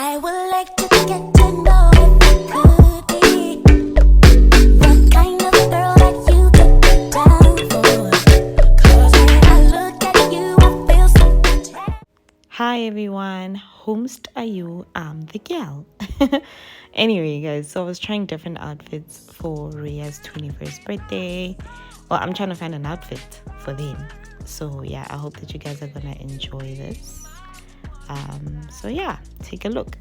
I would like to get to know if you could be the kind of girl that you could be down for. 'Cause when I look at you, I feel so much. Hi everyone, whomst are you? I'm the gal. Anyway, guys, so I was trying different outfits for Ria's 21st birthday. Well, I'm trying to find an outfit for them. So yeah, I hope that you guys are gonna enjoy this. So yeah, take a look.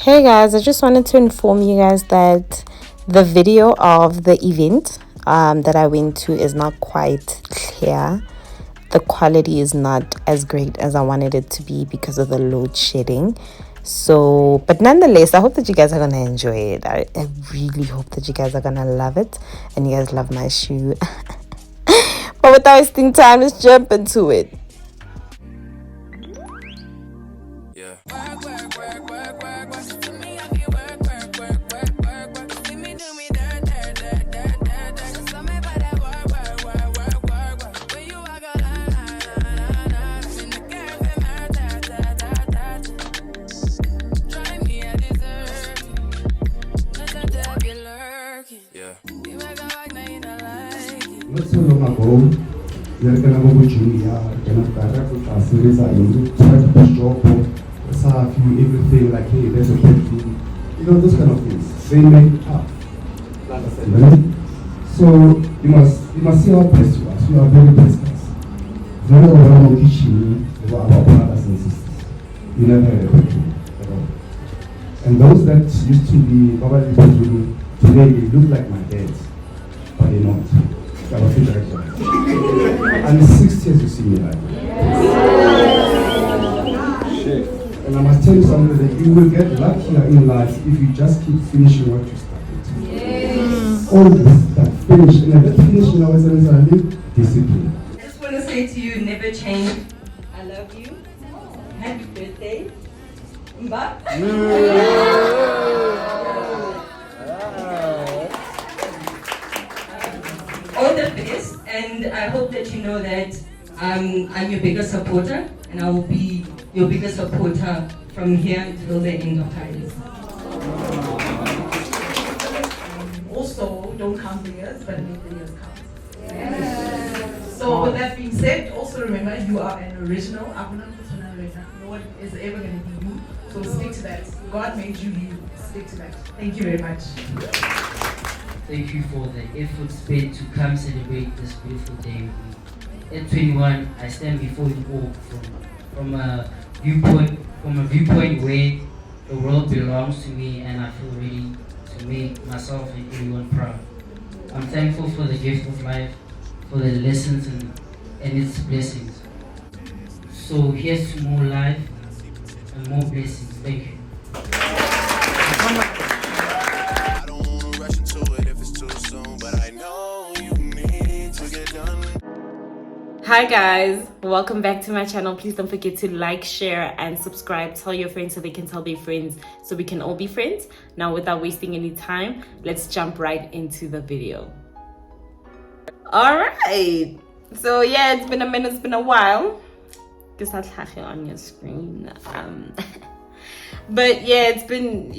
Hey guys, I just wanted to inform you guys that the video of the event that I went to is not quite clear. The quality is not as great as I wanted it to be because of the load shedding. So, but nonetheless, I hope that you guys are gonna enjoy it. I really hope that you guys are gonna love it and you guys love my shoe. But without wasting time, let's jump into it. Not so long ago, we were going to go to Junior, going to series and try to push job, everything like, hey, there's a kid, you know, those kind of things. They make it tough. Understand, right? So you must see how blessed you are. So you are very blessed, guys. Very overall teaching about brothers and sisters. You never had a question at all. And those that used to be probably today, they look like my dads, but they're not. I'm 6 years to see me like and I must tell you something that you will get luckier in life if you just keep finishing what you started. Yes. All this that finish and that finish in our sense discipline. I just want to say to you, never change. I love you. Happy birthday. All the best, and I hope that you know that I'm your biggest supporter, and I will be your biggest supporter from here until the end of time. Also, don't count the years, but make the years count. Yes. So with that being said, also remember you are an original. No one is ever going to be you. So stick to that. God made you you. Stick to that. Thank you very much. Thank you for the effort spent to come celebrate this beautiful day with me. At 21, I stand before you all from a viewpoint where The world belongs to me and I feel ready to make myself and everyone proud. I'm thankful for the gift of life, for the lessons and its blessings. So here's to more life and more blessings. Thank you. I don't wanna rush into it if it's too soon, but I know you need to get done. Hi guys, welcome back to my channel. Please don't forget to like, share and subscribe. Tell your friends so they can tell their friends so we can all be friends. Now without wasting any time, let's jump right into the video. All right, so yeah, it's been a minute, it's been a while. Guess that's on your screen. But yeah, it's been,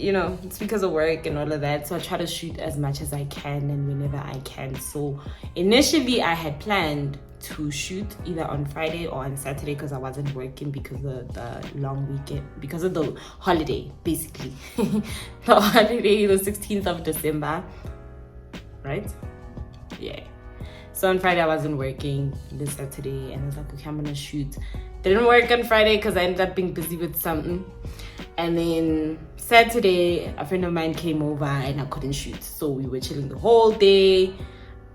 it's because of work and all of that, so I try to shoot as much as I can and whenever I can. So initially I had planned to shoot either on Friday or on Saturday because I wasn't working because of the long weekend, because of the holiday, basically. The holiday, the 16th of December, right? Yeah. So on Friday I wasn't working, this Saturday, and I was like, okay, I'm gonna shoot. Didn't work on Friday because I ended up being busy with something. And then Saturday, a friend of mine came over and I couldn't shoot. So we were chilling the whole day.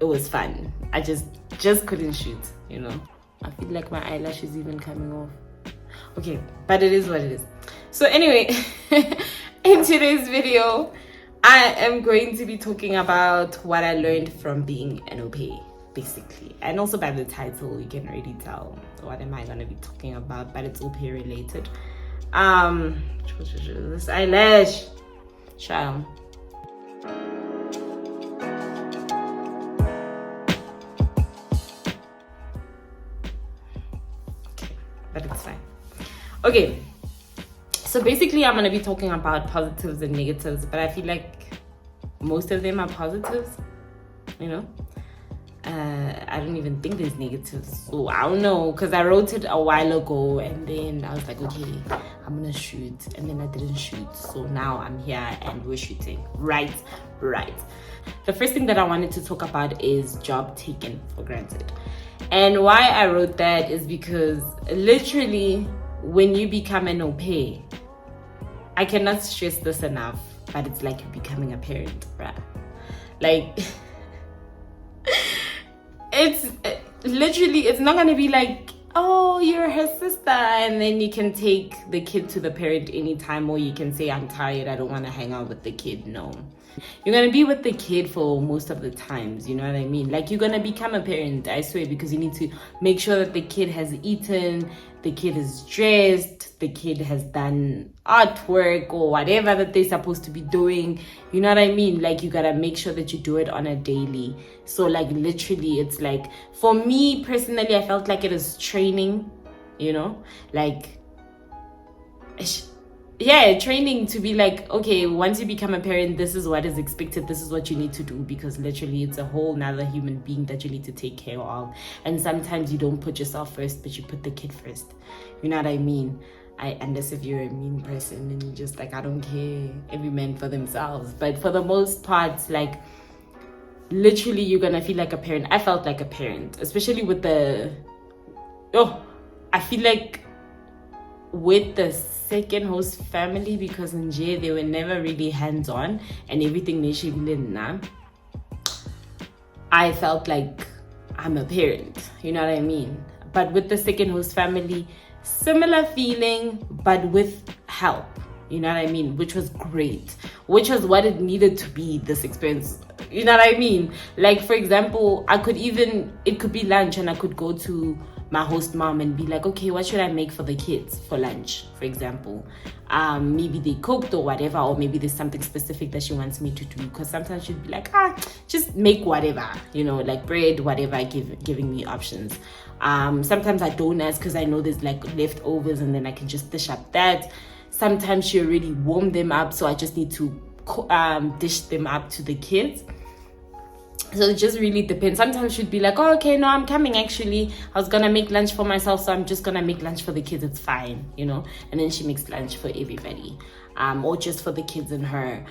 It was fun. I just couldn't shoot, I feel like my eyelash is even coming off. Okay, but it is what it is. So anyway, in today's video, I am going to be talking about what I learned from being an au pair, basically. And also by the title, you can already tell what am I going to be talking about, but it's au pair related. This eyelash, child. But it's fine. Okay, so basically I'm gonna be talking about positives and negatives, but I feel like most of them are positives, I don't even think there's negatives, so I don't know, because I wrote it a while ago and then I was like, okay, I'm gonna shoot, and then I didn't shoot, so now I'm here and we're shooting. Right. The first thing that I wanted to talk about is job taken for granted. And why I wrote that is because literally when you become an au pair, I cannot stress this enough, but it's like you're becoming a parent, bruh. Like, it's literally, it's not gonna be like, oh, you're her sister, and then you can take the kid to the parent anytime, or you can say, I'm tired, I don't want to hang out with the kid. No, you're gonna be with the kid for most of the times, you know what I mean? Like, you're gonna become a parent, I swear, because you need to make sure that the kid has eaten, the kid is dressed, the kid has done artwork or whatever that they're supposed to be doing, you know what I mean? Like, you gotta make sure that you do it on a daily. So like, literally, it's like, for me personally, I felt like it is training, like, yeah, training to be like, okay, once you become a parent, this is what is expected, this is what you need to do, because literally it's a whole nother human being that you need to take care of. And sometimes you don't put yourself first, but you put the kid first, you know what I mean? Unless if you're a mean person and you're just like, I don't care, every man for themselves. But for the most part, like, literally you're gonna feel like a parent. I felt like a parent, especially with I feel like with the second host family, because in Nje they were never really hands-on and everything I felt like I'm a parent, you know what I mean? But with the second host family, similar feeling, but with help, you know what I mean? Which was great, which was what it needed to be, this experience, you know what I mean? Like, for example, it could be lunch and I could go to my host mom and be like, okay, what should I make for the kids for lunch, for example? Maybe they cooked or whatever, or maybe there's something specific that she wants me to do, because sometimes she'd be like, just make whatever, like bread, whatever, giving me options. Sometimes I don't ask because I know there's like leftovers and then I can just dish up that. Sometimes she already warmed them up, so I just need to dish them up to the kids. So it just really depends. Sometimes she'd be like, oh, okay, no, I'm coming, actually. I was gonna make lunch for myself, so I'm just gonna make lunch for the kids, it's fine, And then she makes lunch for everybody, or just for the kids and her.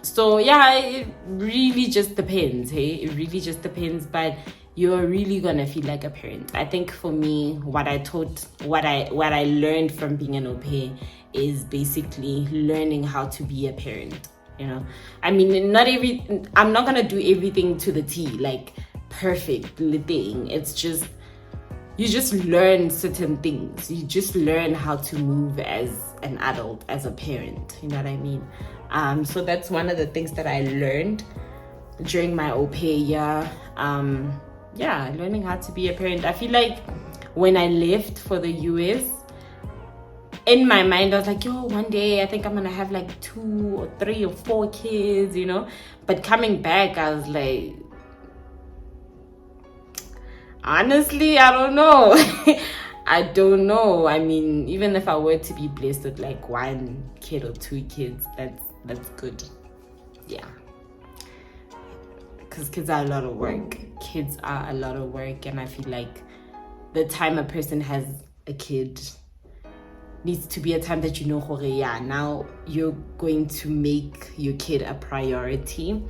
So yeah, it really just depends, hey? It really just depends, but you're really gonna feel like a parent. I think for me, what I learned from being an au pair is basically learning how to be a parent. You know, I mean, I'm not gonna do everything to the T, like perfect thing. It's just, you just learn certain things. You just learn how to move as an adult, as a parent. You know what I mean? So that's one of the things that I learned during my au pair year. Yeah, learning how to be a parent. I feel like when I left for the US, in my mind I was like, yo, one day I think I'm gonna have like 2 or 3 or 4 kids, you know. But coming back, I was like, honestly, I don't know. I don't know. I mean, even if I were to be blessed with like 1 kid or 2 kids, that's good. Yeah, because kids are a lot of work. Kids are a lot of work, and I feel like the time a person has a kid needs to be a time that you know, yeah, now you're going to make your kid a priority,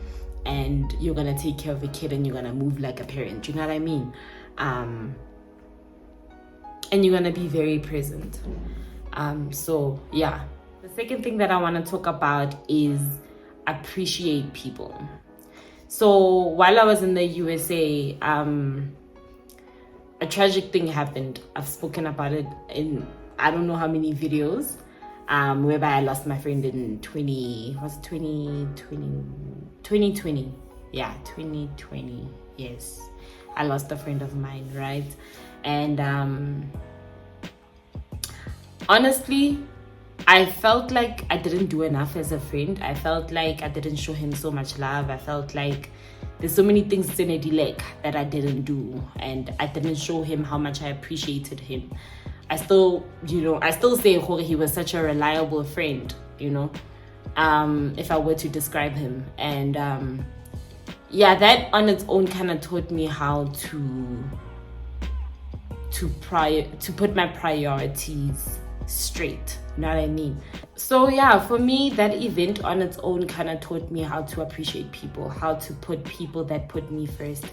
and you're gonna take care of a kid, and you're gonna move like a parent. You know what I mean? And you're gonna be very present. So yeah. The second thing that I want to talk about is appreciate people. So while I was in the USA, a tragic thing happened. I've spoken about it in I don't know how many videos, whereby I lost my friend in 2020. Yeah, 2020. Yes, I lost a friend of mine, right? And honestly, I felt like I didn't do enough as a friend. I felt like I didn't show him so much love. I felt like there's so many things in a delay that I didn't do, and I didn't show him how much I appreciated him. I still say he was such a reliable friend, you know, if I were to describe him. And yeah, that on its own kind of taught me how to put my priorities straight. You know what I mean? So yeah, for me, that event on its own kind of taught me how to appreciate people, how to put people that put me first.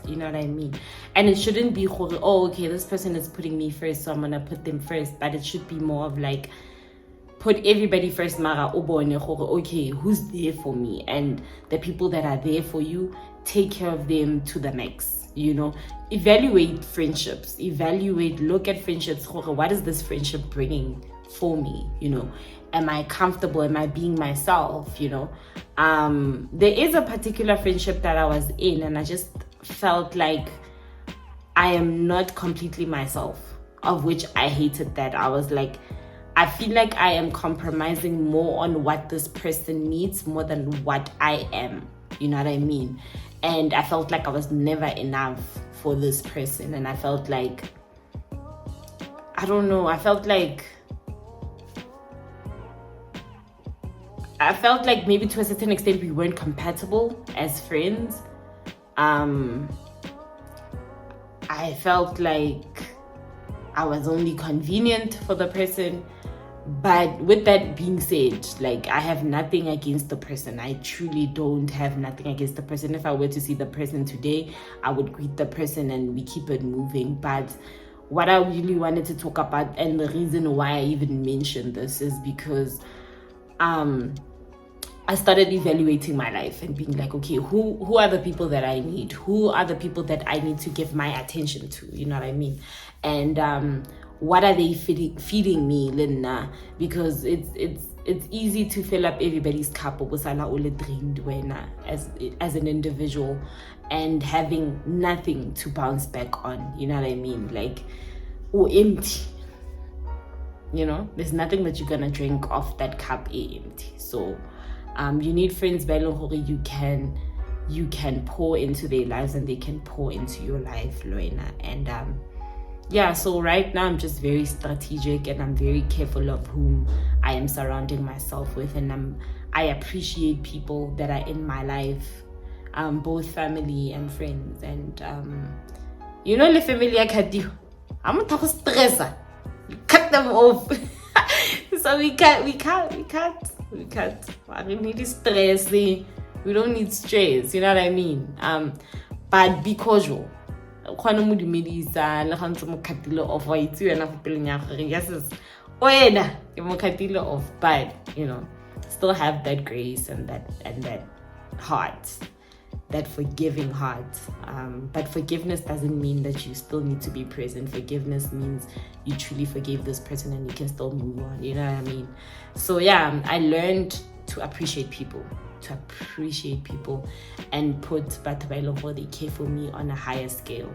You know what I mean? And it shouldn't be, oh, okay, this person is putting me first, so I'm gonna put them first. But it should be more of like, put everybody first, mara okay, who's there for me? And the people that are there for you, take care of them to the max. You know, evaluate friendships, look at friendships. What is this friendship bringing for me? You know, am I comfortable? Am I being myself? You know, there is a particular friendship that I was in, and I just felt like I am not completely myself, of which I hated that. I was like, I feel like I am compromising more on what this person needs more than what I am. You know what I mean? And I felt like I was never enough for this person. And I felt like, I don't know, I felt like maybe to a certain extent we weren't compatible as friends. I felt like I was only convenient for the person. But with that being said, like, I have nothing against the person. I truly don't have nothing against the person. If I were to see the person today, I would greet the person and we keep it moving. But what I really wanted to talk about, and the reason why I even mentioned this, is because I started evaluating my life and being like, okay, who are the people that I need? Who are the people that I need to give my attention to? You know what I mean? And what are they feeding me, Linda? Because it's easy to fill up everybody's cup as an individual, and having nothing to bounce back on. You know what I mean? Like, empty. You know, there's nothing that you're gonna drink off that cup empty. So you need friends you can pour into their lives, and they can pour into your life, Loena. And yeah, so right now I'm just very strategic, and I'm very careful of whom I am surrounding myself with, and I appreciate people that are in my life, both family and friends. And you know, the family I cut you, I'm not stress, cut them off. So we cut. I don't need stress. We don't need stress. You know what I mean? But be casual. wena imokatilo of, but you know, still have that grace and that heart, that forgiving heart. But forgiveness doesn't mean that you still need to be present. Forgiveness means you truly forgave this person and you can still move on, you know what I mean? So yeah, I learned to appreciate people, and put batho ba e leng gore they care for me on a higher scale.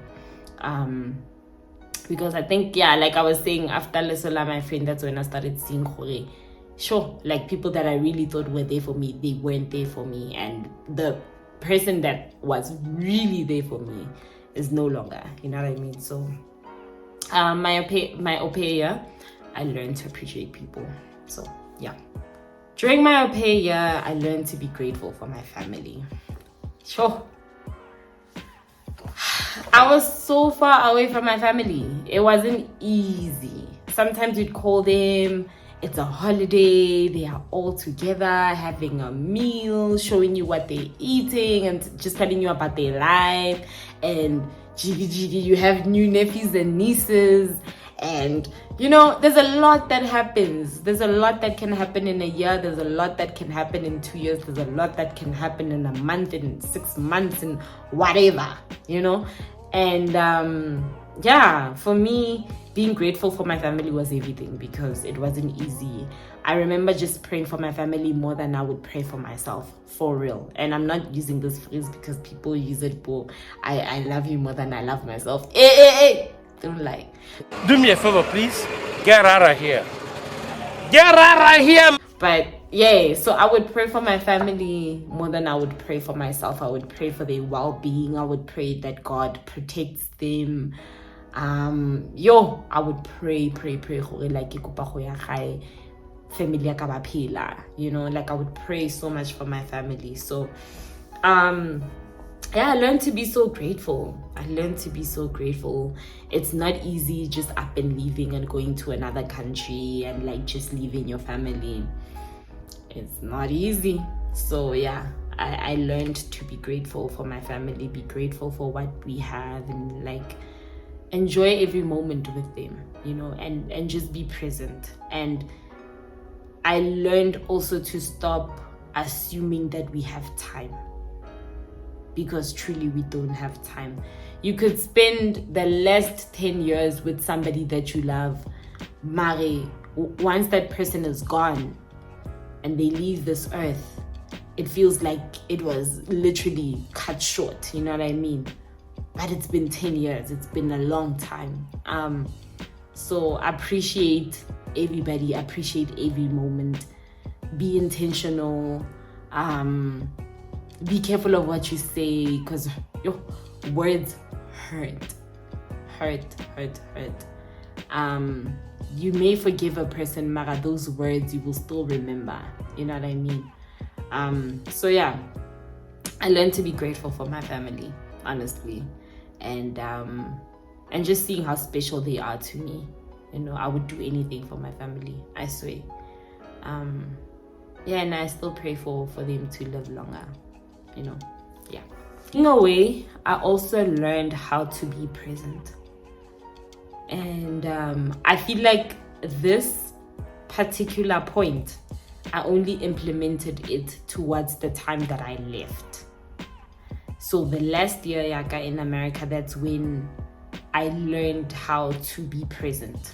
Because I think, yeah, like I was saying, after Lesola, my friend, that's when I started seeing gore. Sure, like people that I really thought were there for me, they weren't there for me. And the person that was really there for me is no longer, you know what I mean? So my au pair year, I learned to appreciate people. So yeah, during my au pair year, I learned to be grateful for my family. Sure, I was so far away from my family. It wasn't easy. Sometimes we'd call them, it's a holiday, they are all together having a meal, showing you what they're eating and just telling you about their life. And you have new nephews and nieces, and you know, there's a lot that happens. There's a lot that can happen in a year, there's a lot that can happen in 2 years, there's a lot that can happen in a month, in 6 months, and whatever, you know. And yeah, for me, being grateful for my family was everything, because it wasn't easy. I remember just praying for my family more than I would pray for myself, for real. And I'm not using this phrase because people use it for I love you more than I love myself. Hey, don't lie. Do me a favor, please. Get out of here. Get out of here. But yeah, so I would pray for my family more than I would pray for myself. I would pray for their well-being. I would pray that God protects them. I would pray gore like ke kopa go ya gae family ya ka ba phela, you know, like I would pray so much for my family. So yeah, I learned to be so grateful. It's not easy just up and leaving and going to another country and like just leaving your family. It's not easy. So yeah, I learned to be grateful for my family, be grateful for what we have, and like enjoy every moment with them, you know, and just be present. And I learned also to stop assuming that we have time, because truly we don't have time. You could spend the last 10 years with somebody that you love, Mari, once that person is gone and they leave this earth, it feels like it was literally cut short, you know what I mean? But it's been 10 years, it's been a long time. So appreciate everybody, appreciate every moment, be intentional, be careful of what you say, because your words hurt. You may forgive a person, but those words you will still remember, you know what I mean? So yeah, I learned to be grateful for my family, honestly, and just seeing how special they are to me. You know, I would do anything for my family, I swear. Yeah, and I still pray for them to live longer, you know. Yeah, in a way, I also learned how to be present. And I feel like this particular point, I only implemented it towards the time that I left. So the last year yaka in America, that's when I learned how to be present.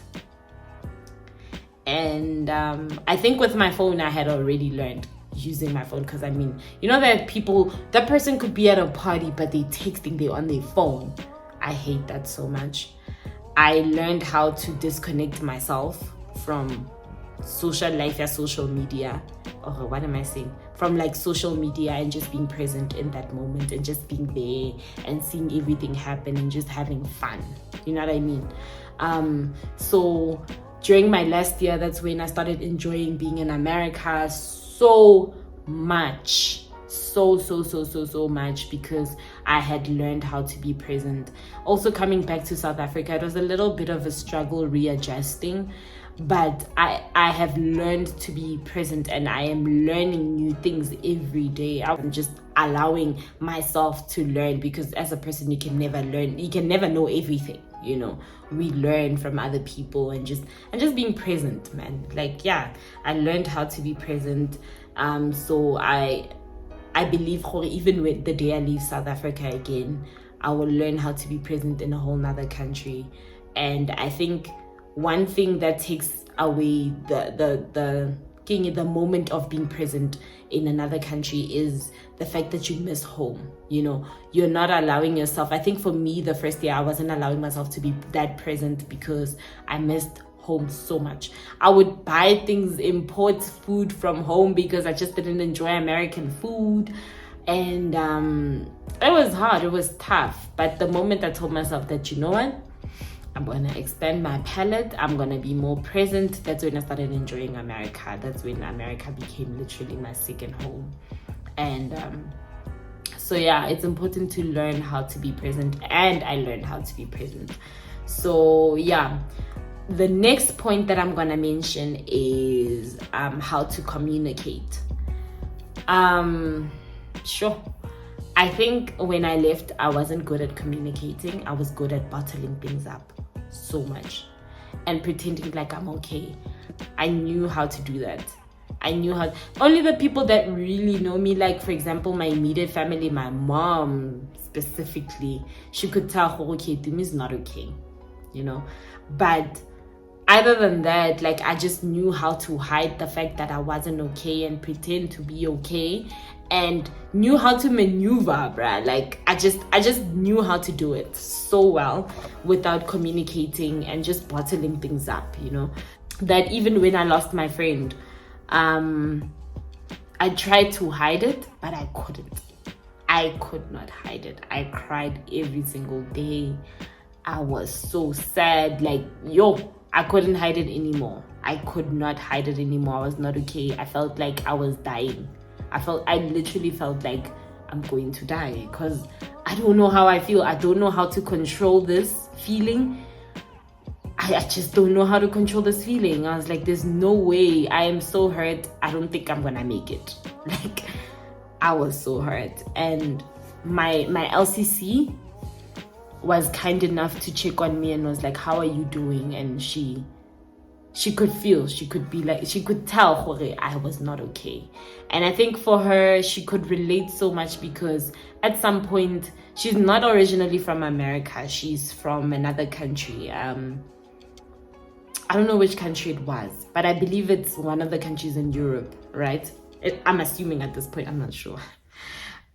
And I think with my phone, I had already learned using my phone, because I mean, you know that that person could be at a party, but they're texting, they're on their phone. I hate that so much. I learned how to disconnect myself from social life, social media, or what am I saying? From like social media, and just being present in that moment and just being there and seeing everything happen and just having fun. You know what I mean? So during my last year, that's when I started enjoying being in America so much. So much, because I had learned how to be present. Also coming back to South Africa, it was a little bit of a struggle readjusting, but I have learned to be present, and I am learning new things every day. I'm just allowing myself to learn, because as a person you can never learn, you can never know everything, you know. We learn from other people and just being present, man. Like, yeah, I learned how to be present. So I believe even with the day I leave South Africa again, I will learn how to be present in a whole nother country. And I think one thing that takes away the moment of being present in another country is the fact that you miss home. You know, you're not allowing yourself. I think for me, the first year I wasn't allowing myself to be that present because I missed home so much. I would buy things, import food from home because I just didn't enjoy American food. And it was hard, it was tough. But the moment I told myself that, you know what, I'm gonna expand my palette, I'm gonna be more present, that's when I started enjoying America. That's when America became literally my second home. And so yeah, it's important to learn how to be present, and I learned how to be present. So yeah, the next point that I'm gonna mention is how to communicate. Sure, I think when I left, I wasn't good at communicating. I was good at bottling things up so much and pretending like I'm okay. I knew how to do that. I knew how. Only the people that really know me, like for example, my immediate family, my mom specifically, she could tell, okay, Tumi is not okay, you know. But other than that, like, I just knew how to hide the fact that I wasn't okay and pretend to be okay, and knew how to maneuver, bruh. Like, I just knew how to do it so well without communicating and just bottling things up, you know. That even when I lost my friend, I tried to hide it, but I couldn't. I could not hide it. I cried every single day. I was so sad. Like, I couldn't hide it anymore. I could not hide it anymore. I was not okay. I felt like I was dying. I literally felt like I'm going to die because I don't know how I feel. I don't know how to control this feeling. I just don't know how to control this feeling. I was like, there's no way. I am so hurt. I don't think I'm gonna make it. Like, I was so hurt. And my LCC was kind enough to check on me and was like, how are you doing? And she could feel, she could be like, she could tell I was not okay. And I think for her, she could relate so much because at some point, she's not originally from America. She's from another country. I don't know which country it was, but I believe it's one of the countries in Europe, right? I'm assuming at this point, I'm not sure.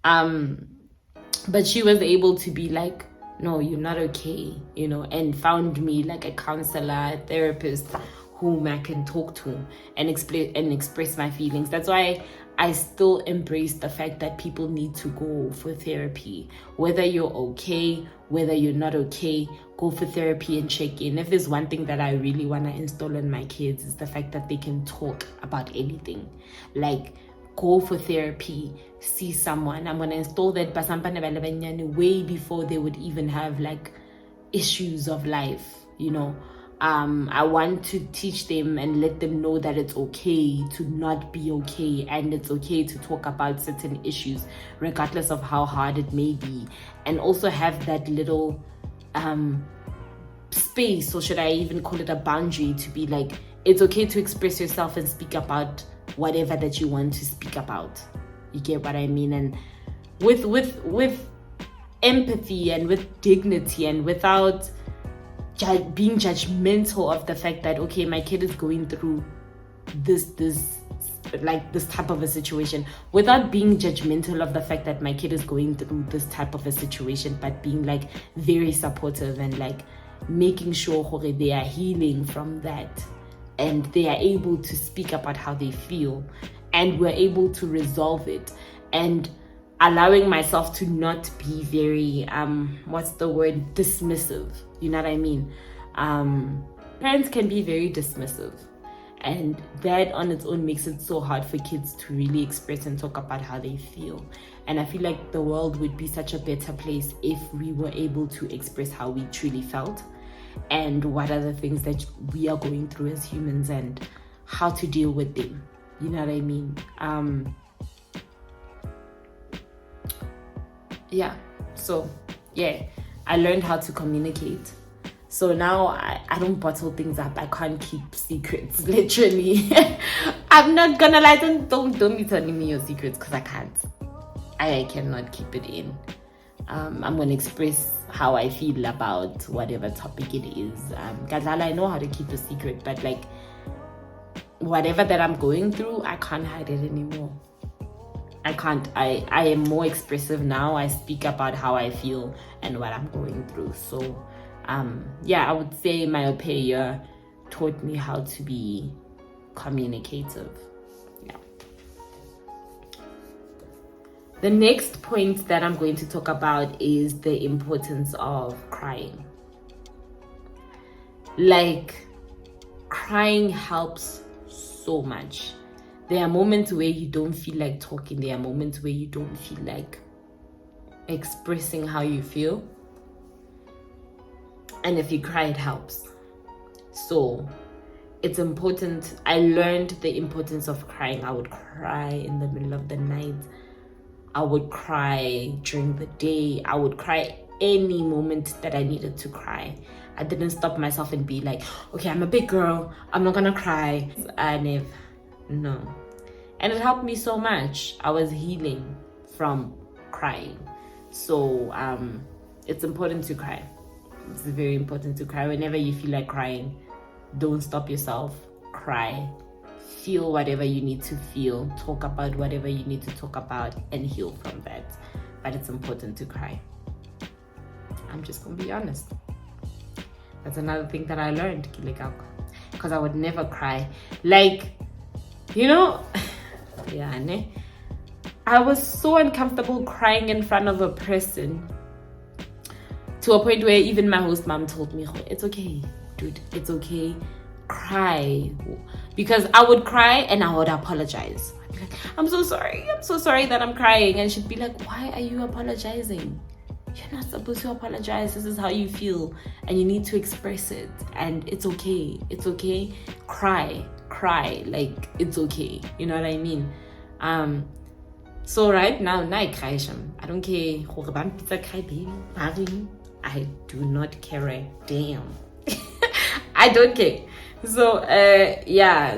But she was able to be like, no, you're not okay, you know, and found me like a counselor, a therapist whom I can talk to and express my feelings. That's why I still embrace the fact that people need to go for therapy. Whether you're okay, whether you're not okay, go for therapy and check in. If there's one thing that I really want to install in my kids, is the fact that they can talk about anything. Like, go for therapy, see someone. I'm going to install that way before they would even have like issues of life, you know. I want to teach them and let them know that it's okay to not be okay, and it's okay to talk about certain issues regardless of how hard it may be, and also have that little space, or should I even call it a boundary, to be like, it's okay to express yourself and speak about whatever that you want to speak about. You get what I mean? And with empathy and with dignity and without being judgmental of the fact that, okay, my kid is going through this type of a situation, without being judgmental of the fact that my kid is going through this type of a situation, but being like very supportive and like making sure they are healing from that and they are able to speak about how they feel, and we're able to resolve it, and allowing myself to not be very dismissive. You know what I mean? Parents can be very dismissive, and that on its own makes it so hard for kids to really express and talk about how they feel. And I feel like the world would be such a better place if we were able to express how we truly felt and what are the things that we are going through as humans and how to deal with them. You know what I mean? I learned how to communicate. So now I don't bottle things up. I can't keep secrets, literally. I'm not gonna lie, don't be telling me your secrets, because I can't. I cannot keep it in. I'm gonna express how I feel about whatever topic it is. I know how to keep a secret, but like whatever that I'm going through, I can't hide it anymore. I can't. I am more expressive now. I speak about how I feel and what I'm going through. So I would say my au pair year taught me how to be communicative. Yeah. The next point that I'm going to talk about is the importance of crying. Like, crying helps so much. There are moments where you don't feel like talking. There are moments where you don't feel like expressing how you feel. And if you cry, it helps. So it's important. I learned the importance of crying. I would cry in the middle of the night. I would cry during the day. I would cry any moment that I needed to cry. I didn't stop myself and be like, okay, I'm a big girl, I'm not gonna cry. No. And it helped me so much. I was healing from crying. So it's important to cry. It's very important to cry. Whenever you feel like crying, don't stop yourself. Cry. Feel whatever you need to feel. Talk about whatever you need to talk about and heal from that. But it's important to cry. I'm just gonna be honest. That's another thing that I learned, because I would never cry. Like, I was so uncomfortable crying in front of a person, to a point where even my host mom told me, it's okay, dude, it's okay, cry. Because I would cry and I would apologize. I'd be like, I'm so sorry that I'm crying. And she'd be like, why are you apologizing? You're not supposed to apologize. This is how you feel and you need to express it, and it's okay. Cry, like, it's okay. You know what I mean? So right now I cry. I don't care. Cry, baby. I do not care a damn. I don't care. So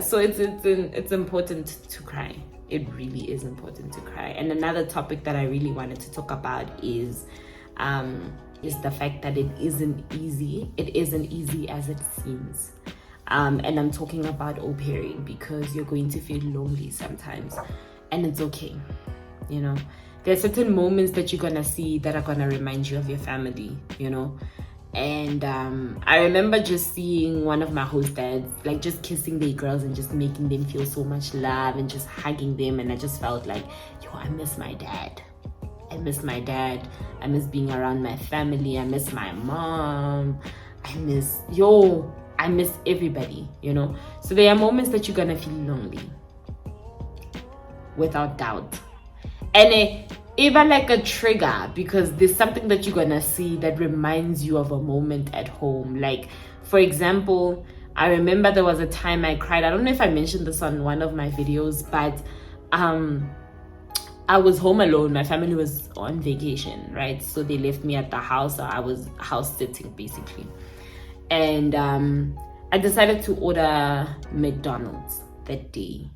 so it's important to cry. It really is important to cry. And another topic that I really wanted to talk about is the fact that it isn't easy. It isn't easy as it seems. And I'm talking about au pairing, because you're going to feel lonely sometimes, and it's okay. There are certain moments that you're gonna see that are gonna remind you of your family, And I remember just seeing one of my host dads, like, just kissing their girls and just making them feel so much love and just hugging them, and I just felt like, I miss my dad. I miss being around my family. I miss my mom. I miss everybody, So there are moments that you're gonna feel lonely, without doubt. And even like a trigger, because there's something that you're gonna see that reminds you of a moment at home. Like, for example, I remember there was a time I cried. I don't know if I mentioned this on one of my videos, but I was home alone. My family was on vacation, right? So they left me at the house. I was house sitting, basically. And I decided to order McDonald's that day.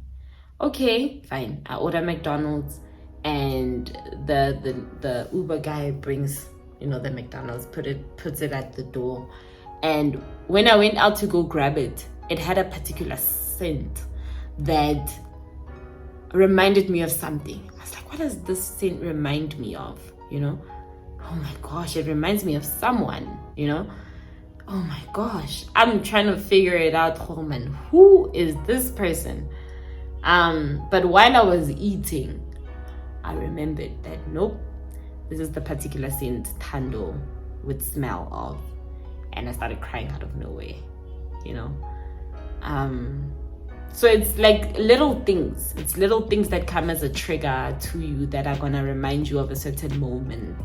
Okay, fine. I order McDonald's, and the Uber guy brings, the McDonald's, puts it at the door. And when I went out to go grab it, it had a particular scent that reminded me of something. I was like, what does this scent remind me of? Oh my gosh, it reminds me of someone, Oh my gosh, I'm trying to figure it out. Oh man, who is this person? But while I was eating, I remembered that nope, this is the particular scent Tando would smell of, and I started crying out of nowhere, So it's like little things. It's little things that come as a trigger to you that are gonna remind you of a certain moment,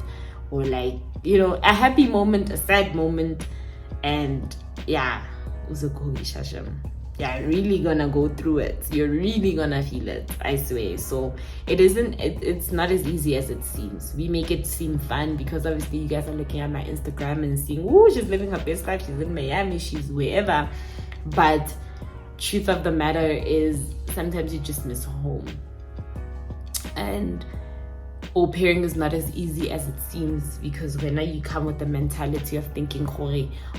or like, a happy moment, a sad moment, and You're really gonna go through it. You're really gonna feel it, I swear. So it's not as easy as it seems. We make it seem fun because obviously you guys are looking at my Instagram and seeing, oh, she's living her best life, she's in Miami, she's wherever. But truth of the matter is sometimes you just miss home. And au pairing is not as easy as it seems, because when you come with the mentality of thinking,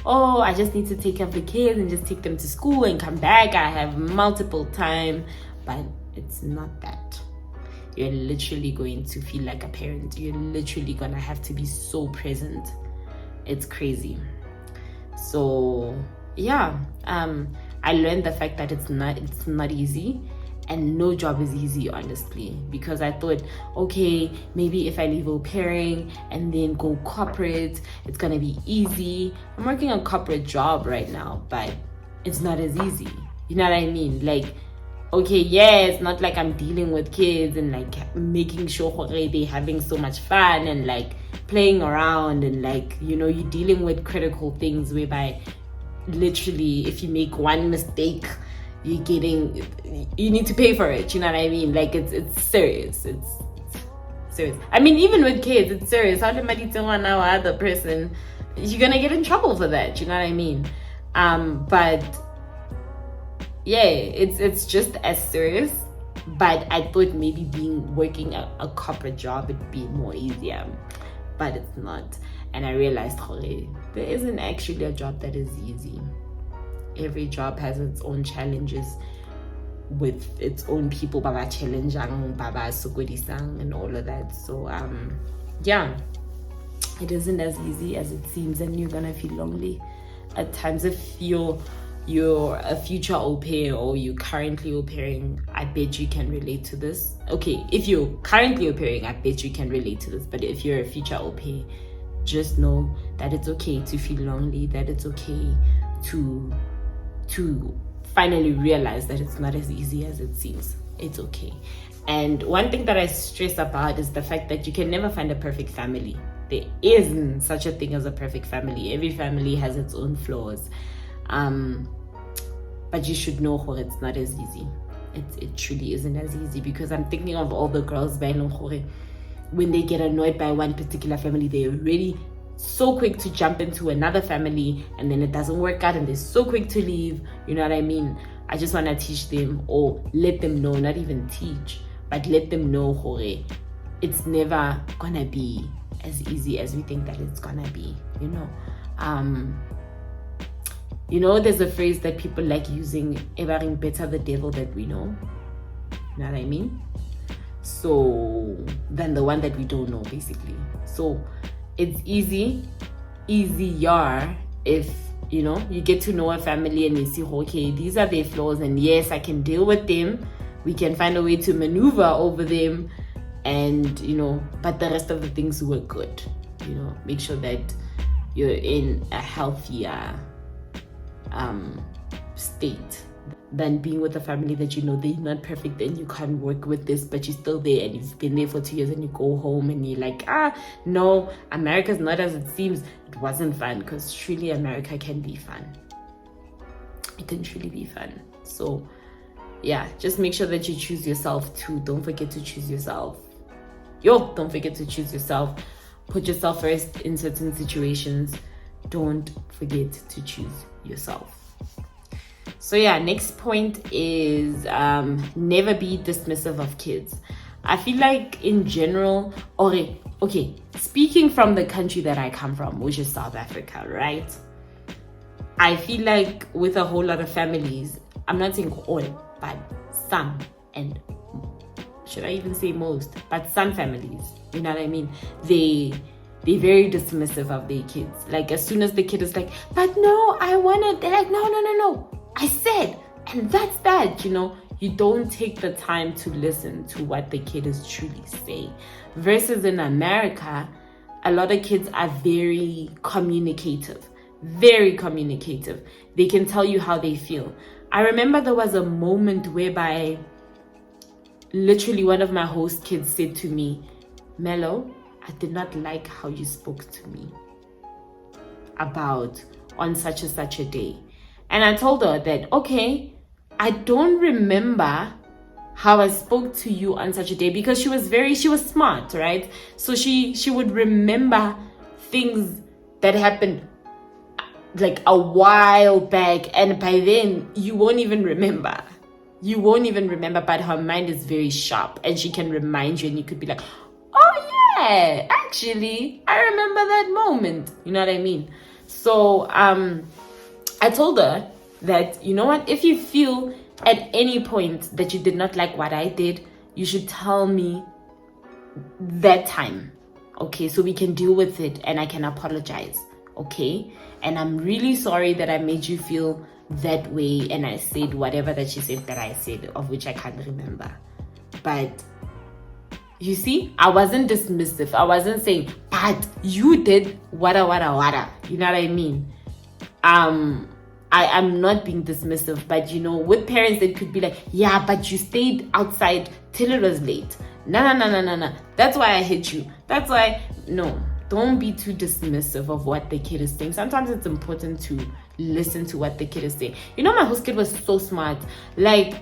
oh, I just need to take care of the kids and just take them to school and come back, I have multiple time. But it's not that. You're literally going to feel like a parent. You're literally gonna have to be so present. It's crazy. So yeah, I learned the fact that it's not easy. And no job is easy, honestly, because I thought, okay, maybe if I leave au pairing and then go corporate, it's gonna be easy. I'm working a corporate job right now, but it's not as easy. You know what I mean? Like, okay, yeah, it's not like I'm dealing with kids and like making sure they're having so much fun and like playing around and like, you know, you're dealing with critical things whereby literally if you make one mistake, you need to pay for it. You know what I mean? Like it's serious. It's serious. I mean, even with kids, it's serious. How now other person, you're gonna get in trouble for that. You know what I mean? But yeah, it's just as serious. But I thought maybe working a corporate job would be more easier, but it's not. And I realized, there isn't actually a job that is easy. Every job has its own challenges with its own people, baba challenging, baba sukodisang, and all of that. So yeah, it isn't as easy as it seems, and you're gonna feel lonely at times. If you're a future au pair or you're currently au pairing, I bet you can relate to this. Okay, if you're currently au pairing, I bet you can relate to this. But if you're a future au pair, just know that it's okay to feel lonely, that it's okay to finally realize that it's not as easy as it seems. It's okay. And one thing that I stress about is the fact that you can never find a perfect family. There isn't such a thing as a perfect family. Every family has its own flaws. But you should know it's not as easy. It truly isn't as easy, because I'm thinking of all the girls when they get annoyed by one particular family, they're really so quick to jump into another family, and then it doesn't work out and they're so quick to leave. You know what I mean? I just want to teach them, or let them know, not even teach, but let them know it's never gonna be as easy as we think that it's gonna be. You know, there's a phrase that people like using, "Evaring better the devil that we know." You know what I mean? So than the one that we don't know, basically. So it's easier if you get to know a family and you see, okay, these are their flaws, and yes, I can deal with them. We can find a way to maneuver over them, and but the rest of the things were good. Make sure that you're in a healthier state than being with a family that they're not perfect and you can't work with this, but you're still there and you've been there for 2 years, and you go home and you're like, no, America's not as it seems. It wasn't fun, because truly America can be fun. It can truly be fun. So yeah, just make sure that you choose yourself too. Don't forget to choose yourself. Don't forget to choose yourself. Put yourself first in certain situations. Don't forget to choose yourself. So yeah, next point is never be dismissive of kids. I feel like in general, okay, speaking from the country that I come from, which is South Africa, right? I feel like with a whole lot of families, I'm not saying all, but some, and should I even say most, but some families, you know what I mean? They're very dismissive of their kids. Like, as soon as the kid is like, but no, I want it, they're like, no, I said, and that's that. You don't take the time to listen to what the kid is truly saying. Versus in America, a lot of kids are very communicative. They can tell you how they feel. I remember there was a moment whereby literally one of my host kids said to me, "Mello, I did not like how you spoke to me about on such and such a day." And I told her that, okay, I don't remember how I spoke to you on such a day, because she was smart, right? So she would remember things that happened like a while back, and by then you won't even remember. But her mind is very sharp, and she can remind you, and you could be like, oh yeah, actually I remember that moment, you know what I mean? So I told her that, you know what, if you feel at any point that you did not like what I did, you should tell me that time, okay, so we can deal with it and I can apologize, okay? And I'm really sorry that I made you feel that way, and I said whatever that she said that I said, of which I can't remember. But you see, I wasn't dismissive. I wasn't saying, but you did wada. You know what I mean? I'm not being dismissive, but you know, with parents, it could be like, yeah, but you stayed outside till it was late. No. That's why I hit you. That's why, no. Don't be too dismissive of what the kid is saying. Sometimes it's important to listen to what the kid is saying. You know, my host kid was so smart. Like,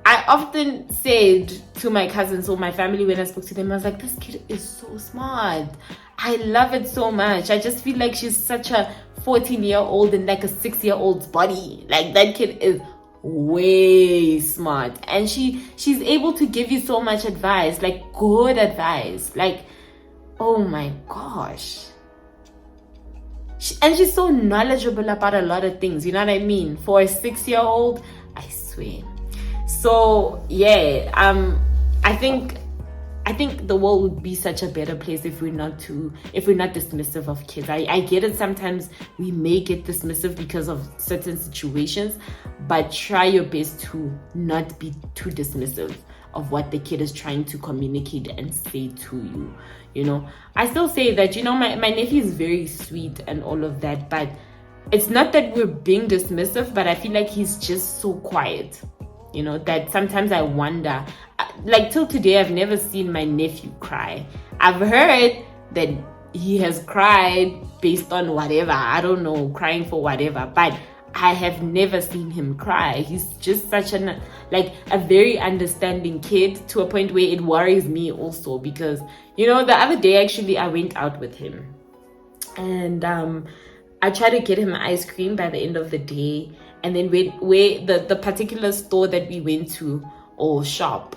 I often said to my cousins or my family when I spoke to them, I was like, this kid is so smart. I love it so much. I just feel like she's such a 14-year-old in like a 6-year-old's body. Like, that kid is way smart. And she's able to give you so much advice, like good advice. Like, oh my gosh. And she's so knowledgeable about a lot of things, you know what I mean? For a 6-year-old, I swear. So yeah, I think the world would be such a better place if we're not dismissive of kids. I get it, sometimes we may get dismissive because of certain situations, but try your best to not be too dismissive of what the kid is trying to communicate and say to you. You know, I still say that, you know, my nephew is very sweet and all of that, but it's not that we're being dismissive, but I feel like he's just so quiet, you know, that sometimes I wonder, like till today, I've never seen my nephew cry. I've heard that he has cried based on whatever, I don't know, crying for whatever, but I have never seen him cry. He's just such a very understanding kid, to a point where it worries me also, because, you know, the other day actually I went out with him and I tried to get him ice cream by the end of the day, and then where the particular store that we went to, or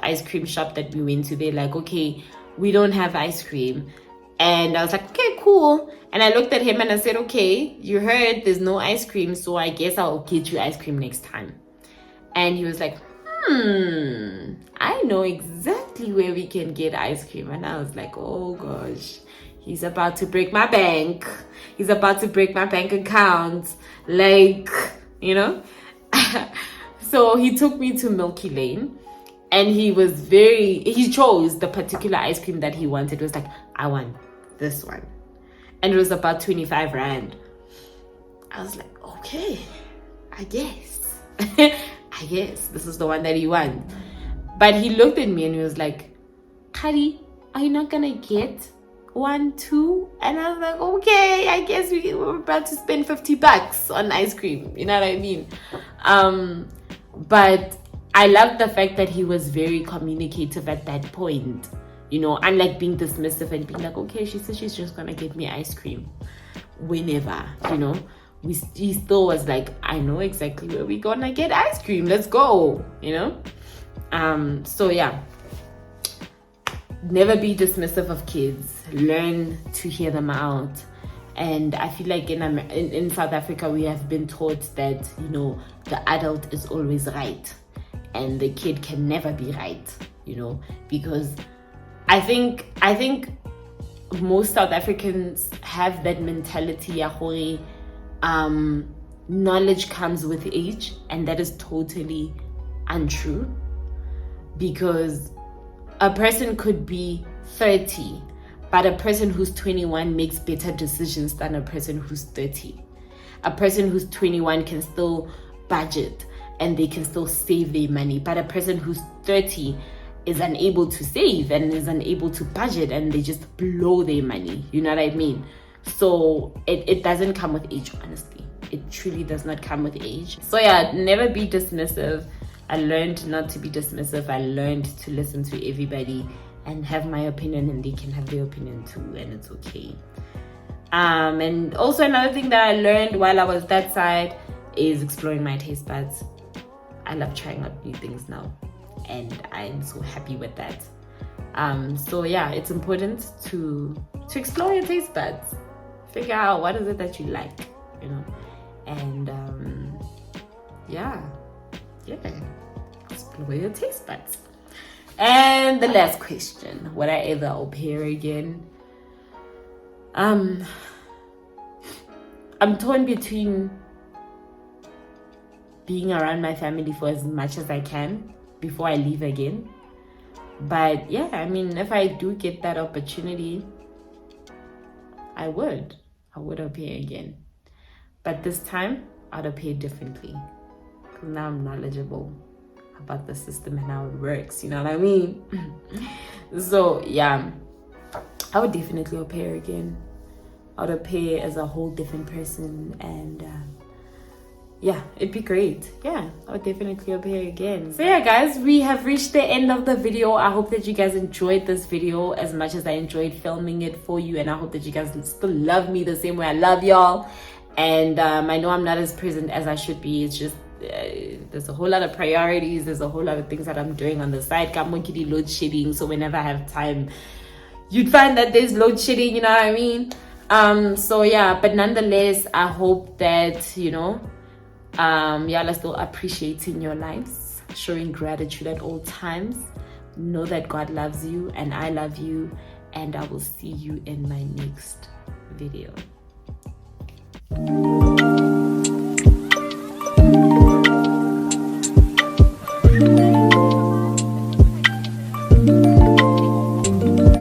ice cream shop that we went to, they're like, okay, we don't have ice cream. And I was like, okay, cool. And I looked at him and I said, okay, you heard there's no ice cream, so I guess I'll get you ice cream next time. And he was like, I know exactly where we can get ice cream. And I was like, oh gosh, he's about to break my bank. He's about to break my bank account. Like, you know? So he took me to Milky Lane. And he chose the particular ice cream that he wanted. It was like, I want this one. And it was about 25 Rand. I was like, okay, I guess. I guess this is the one that you want. But he looked at me and he was like, Kari, are you not gonna get one too? And I was like, okay, I guess we're about to spend $50 on ice cream. You know what I mean? But I love the fact that he was very communicative at that point, you know, unlike being dismissive and being like, okay, she said she's just gonna get me ice cream whenever, you know. He still was like, I know exactly where we're gonna get ice cream, let's go, you know. So yeah, never be dismissive of kids, learn to hear them out. And I feel like in South Africa, we have been taught that, you know, the adult is always right and the kid can never be right, you know, because I think most South Africans have that mentality, knowledge comes with age, and that is totally untrue, because a person could be 30, but a person who's 21 makes better decisions than a person who's 30. A person who's 21 can still budget and they can still save their money, but a person who's 30 is unable to save and is unable to budget, and they just blow their money, you know what I mean? So it doesn't come with age, honestly. it truly does not come with age. So yeah, never be dismissive. I learned not to be dismissive. I learned to listen to everybody and have my opinion, and they can have their opinion too, and it's okay. And also another thing that I learned while I was that side is exploring my taste buds. I love trying out new things now, and I'm so happy with that. So yeah, it's important to explore your taste buds, figure out what is it that you like, you know, and yeah, explore your taste buds. And the last question: would I ever au pair again? I'm torn between being around my family for as much as I can before I leave again. But yeah, I mean, if I do get that opportunity, I would au pair again. But this time, I'd au pair differently. Because now I'm knowledgeable about the system and how it works, you know what I mean? So yeah, I would definitely au pair again. I would au pair as a whole different person, and yeah, it'd be great. Yeah, I would definitely au pair again. So yeah, guys, we have reached the end of the video. I hope that you guys enjoyed this video as much as I enjoyed filming it for you, and I hope that you guys still love me the same way I love y'all. And I know I'm not as present as I should be. It's just there's a whole lot of priorities, there's a whole lot of things that I'm doing on the side. Load shedding, so whenever I have time, you'd find that there's load shedding, you know what I mean? So yeah, but nonetheless, I hope that, you know, y'all are still appreciating your lives, showing gratitude at all times. Know that God loves you and I love you, and I will see you in my next video.